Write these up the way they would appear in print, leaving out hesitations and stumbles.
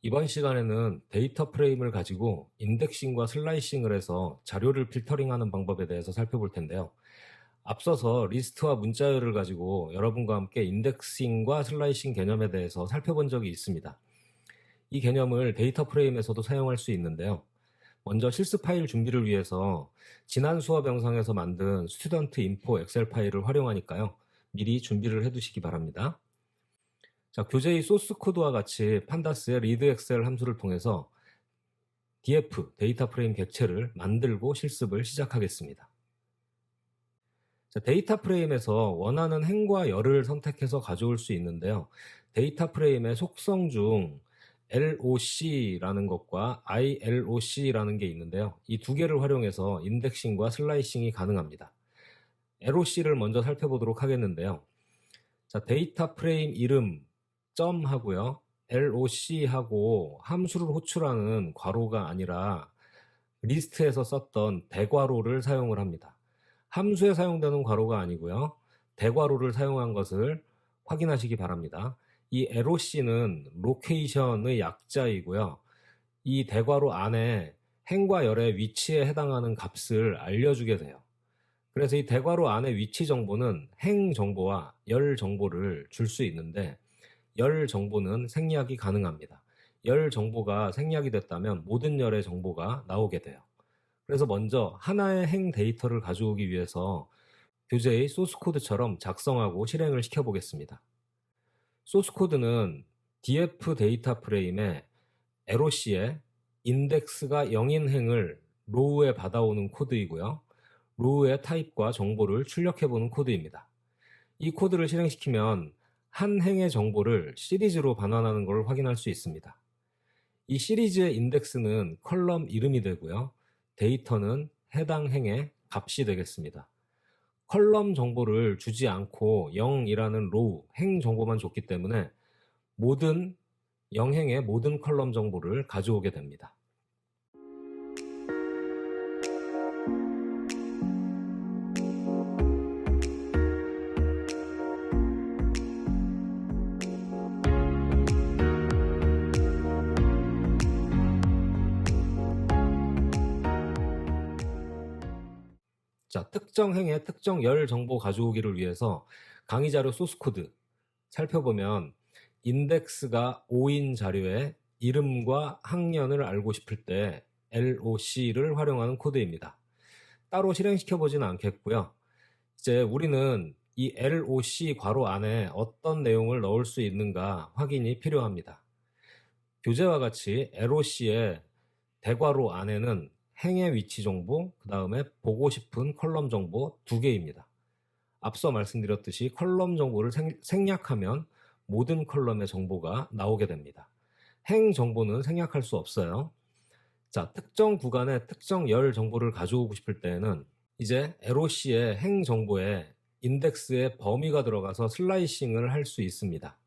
이번 시간에는 데이터 프레임을 가지고 인덱싱과 슬라이싱을 해서 자료를 필터링하는 방법에 대해서 살펴볼 텐데요. 앞서서 리스트와 문자열을 가지고 여러분과 함께 인덱싱과 슬라이싱 개념에 대해서 살펴본 적이 있습니다. 이 개념을 데이터 프레임에서도 사용할 수 있는데요. 먼저 실습 파일 준비를 위해서 지난 수업 영상에서 만든 스튜던트 인포 엑셀 파일을 활용하니까요. 미리 준비를 해두시기 바랍니다. 자, 교재의 소스 코드와 같이 판다스의 리드 엑셀 함수를 통해서 df 데이터 프레임 객체를 만들고 실습을 시작하겠습니다. 자, 데이터 프레임에서 원하는 행과 열을 선택해서 가져올 수 있는데요. 데이터 프레임의 속성 중 LOC라는 것과 ILOC라는 게 있는데요. 이 두 개를 활용해서 인덱싱과 슬라이싱이 가능합니다. LOC를 먼저 살펴보도록 하겠는데요. 자, 데이터 프레임 이름 점 하고요. LOC하고 함수를 호출하는 괄호가 아니라 리스트에서 썼던 대괄호를 사용을 합니다. 함수에 사용되는 괄호가 아니고요. 대괄호를 사용한 것을 확인하시기 바랍니다. 이 LOC는 로케이션의 약자이고요. 이 대괄호 안에 행과 열의 위치에 해당하는 값을 알려주게 돼요. 그래서 이 대괄호 안의 위치 정보는 행 정보와 열 정보를 줄 수 있는데 열 정보는 생략이 가능합니다. 열 정보가 생략이 됐다면 모든 열의 정보가 나오게 돼요. 그래서 먼저 하나의 행 데이터를 가져오기 위해서 교재의 소스 코드처럼 작성하고 실행을 시켜보겠습니다. 소스 코드는 df 데이터 프레임에 LOC에 인덱스가 0인 행을 로우에 받아오는 코드이고요. 로우의 타입과 정보를 출력해보는 코드입니다. 이 코드를 실행시키면 한 행의 정보를 시리즈로 반환하는 것을 확인할 수 있습니다. 이 시리즈의 인덱스는 컬럼 이름이 되고요. 데이터는 해당 행의 값이 되겠습니다. 컬럼 정보를 주지 않고 0이라는 로우, 행 정보만 줬기 때문에 모든 0행의 모든 컬럼 정보를 가져오게 됩니다. 자, 특정 행의 특정 열 정보 가져오기를 위해서 강의 자료 소스 코드 살펴보면 인덱스가 5인 자료의 이름과 학년을 알고 싶을 때 LOC를 활용하는 코드입니다. 따로 실행시켜 보지는 않겠고요. 이제 우리는 이 LOC 괄호 안에 어떤 내용을 넣을 수 있는가 확인이 필요합니다. 교재와 같이 LOC의 대괄호 안에는 행의 위치 정보, 그 다음에 보고 싶은 컬럼 정보 두 개입니다. 앞서 말씀드렸듯이 컬럼 정보를 생략하면 모든 컬럼의 정보가 나오게 됩니다. 행 정보는 생략할 수 없어요. 자, 특정 구간의 특정 열 정보를 가져오고 싶을 때에는 이제 LOC의 행 정보에 인덱스의 범위가 들어가서 슬라이싱을 할 수 있습니다.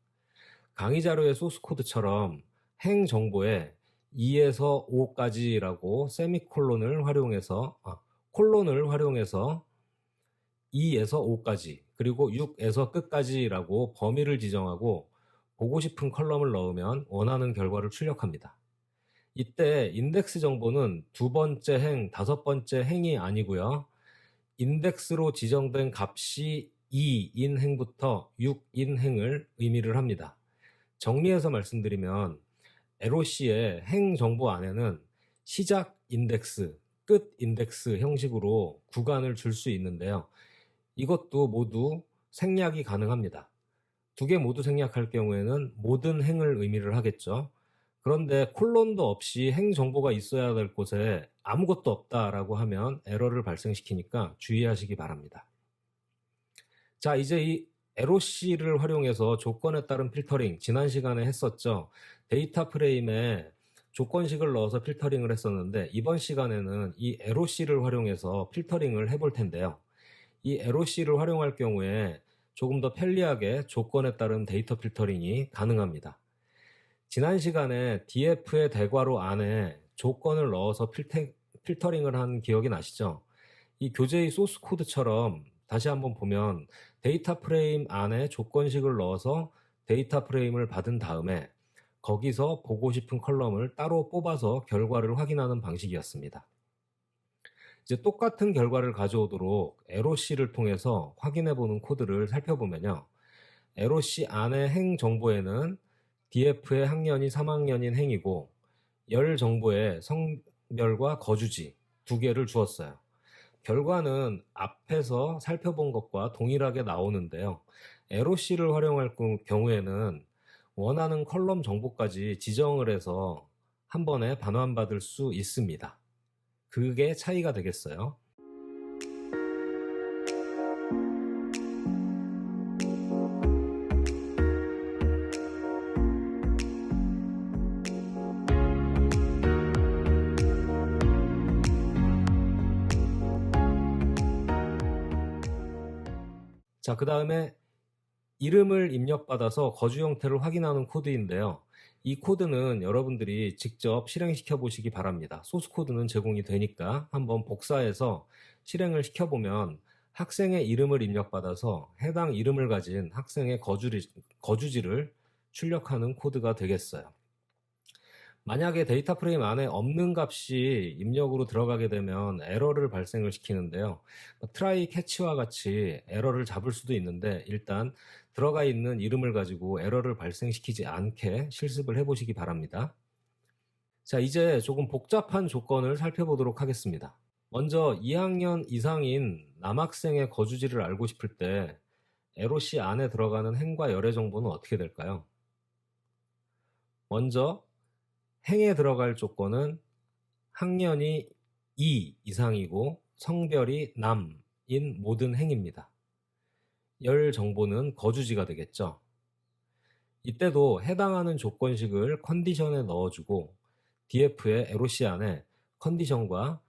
강의 자료의 소스 코드처럼 행 정보에 2에서 5까지라고 세미콜론을 활용해서 콜론을 활용해서 2에서 5까지 그리고 6에서 끝까지라고 범위를 지정하고 보고 싶은 컬럼을 넣으면 원하는 결과를 출력합니다. 이때 인덱스 정보는 두 번째 행, 다섯 번째 행이 아니고요. 인덱스로 지정된 값이 2인 행부터 6인 행을 의미를 합니다. 정리해서 말씀드리면 LOC의 행 정보 안에는 시작 인덱스, 끝 인덱스 형식으로 구간을 줄 수 있는데요. 이것도 모두 생략이 가능합니다. 두 개 모두 생략할 경우에는 모든 행을 의미를 하겠죠. 그런데 콜론도 없이 행 정보가 있어야 될 곳에 아무것도 없다라고 하면 에러를 발생시키니까 주의하시기 바랍니다. 자, 이제 이 LOC를 활용해서 조건에 따른 필터링, 지난 시간에 했었죠. 데이터 프레임에 조건식을 넣어서 필터링을 했었는데 이번 시간에는 이 LOC를 활용해서 필터링을 해볼 텐데요. 이 LOC를 활용할 경우에 조금 더 편리하게 조건에 따른 데이터 필터링이 가능합니다. 지난 시간에 df의 대괄호 안에 조건을 넣어서 필터링을 한 기억이 나시죠? 이 교재의 소스 코드처럼 다시 한번 보면 데이터 프레임 안에 조건식을 넣어서 데이터 프레임을 받은 다음에 거기서 보고 싶은 컬럼을 따로 뽑아서 결과를 확인하는 방식이었습니다. 이제 똑같은 결과를 가져오도록 LOC를 통해서 확인해보는 코드를 살펴보면요. LOC 안의 행 정보에는 DF의 학년이 3학년인 행이고 열 정보에 성별과 거주지 두 개를 주었어요. 결과는 앞에서 살펴본 것과 동일하게 나오는데요. LOC를 활용할 경우에는 원하는 컬럼 정보까지 지정을 해서 한 번에 반환받을 수 있습니다. 그게 차이가 되겠어요. 자, 그 다음에 이름을 입력받아서 거주 형태를 확인하는 코드인데요. 이 코드는 여러분들이 직접 실행시켜 보시기 바랍니다. 소스 코드는 제공이 되니까 한번 복사해서 실행을 시켜보면 학생의 이름을 입력받아서 해당 이름을 가진 학생의 거주지를 출력하는 코드가 되겠어요. 만약에 데이터 프레임 안에 없는 값이 입력으로 들어가게 되면 에러를 발생을 시키는데요. 트라이 캐치와 같이 에러를 잡을 수도 있는데 일단 들어가 있는 이름을 가지고 에러를 발생시키지 않게 실습을 해보시기 바랍니다. 자, 이제 조금 복잡한 조건을 살펴보도록 하겠습니다. 먼저 2학년 이상인 남학생의 거주지를 알고 싶을 때 LOC 안에 들어가는 행과 열의 정보는 어떻게 될까요? 먼저 행에 들어갈 조건은 학년이 2 이상이고 성별이 남인 모든 행입니다. 열 정보는 거주지가 되겠죠. 이때도 해당하는 조건식을 컨디션에 넣어주고 DF의 LOC 안에 컨디션과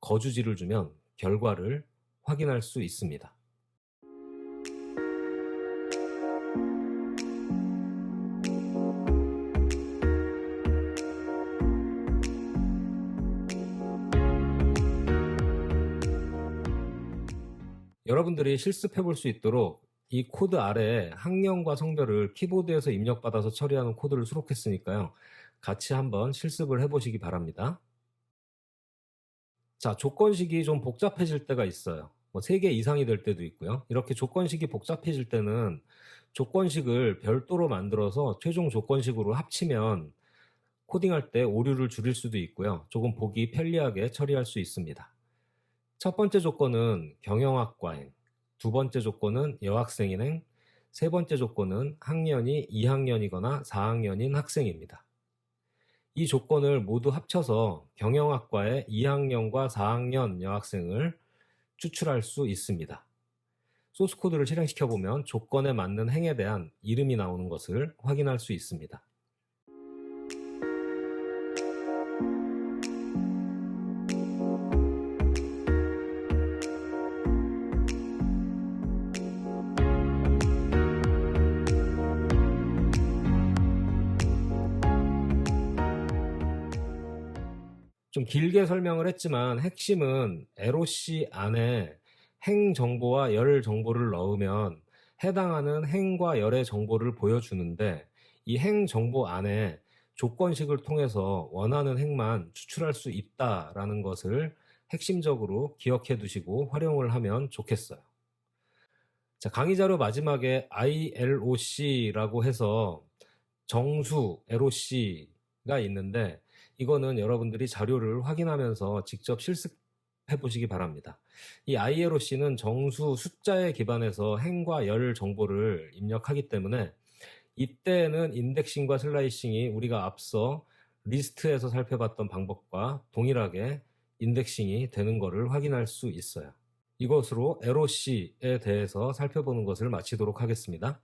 거주지를 주면 결과를 확인할 수 있습니다. 여러분들이 실습해 볼 수 있도록 이 코드 아래에 학년과 성별을 키보드에서 입력받아서 처리하는 코드를 수록했으니까요. 같이 한번 실습을 해보시기 바랍니다. 자, 조건식이 좀 복잡해질 때가 있어요. 3개 이상이 될 때도 있고요. 이렇게 조건식이 복잡해질 때는 조건식을 별도로 만들어서 최종 조건식으로 합치면 코딩할 때 오류를 줄일 수도 있고요. 조금 보기 편리하게 처리할 수 있습니다. 첫 번째 조건은 경영학과행, 두 번째 조건은 여학생인행, 세 번째 조건은 학년이 2학년이거나 4학년인 학생입니다. 이 조건을 모두 합쳐서 경영학과의 2학년과 4학년 여학생을 추출할 수 있습니다. 소스 코드를 실행시켜보면 조건에 맞는 행에 대한 이름이 나오는 것을 확인할 수 있습니다. 좀 길게 설명을 했지만 핵심은 LOC 안에 행 정보와 열 정보를 넣으면 해당하는 행과 열의 정보를 보여주는데 이 행 정보 안에 조건식을 통해서 원하는 행만 추출할 수 있다라는 것을 핵심적으로 기억해 두시고 활용을 하면 좋겠어요. 자, 강의 자료 마지막에 ILOC라고 해서 정수 LOC가 있는데 이거는 여러분들이 자료를 확인하면서 직접 실습해 보시기 바랍니다. 이 ILOC는 정수 숫자에 기반해서 행과 열 정보를 입력하기 때문에 이때는 인덱싱과 슬라이싱이 우리가 앞서 리스트에서 살펴봤던 방법과 동일하게 인덱싱이 되는 것을 확인할 수 있어요. 이것으로 LOC에 대해서 살펴보는 것을 마치도록 하겠습니다.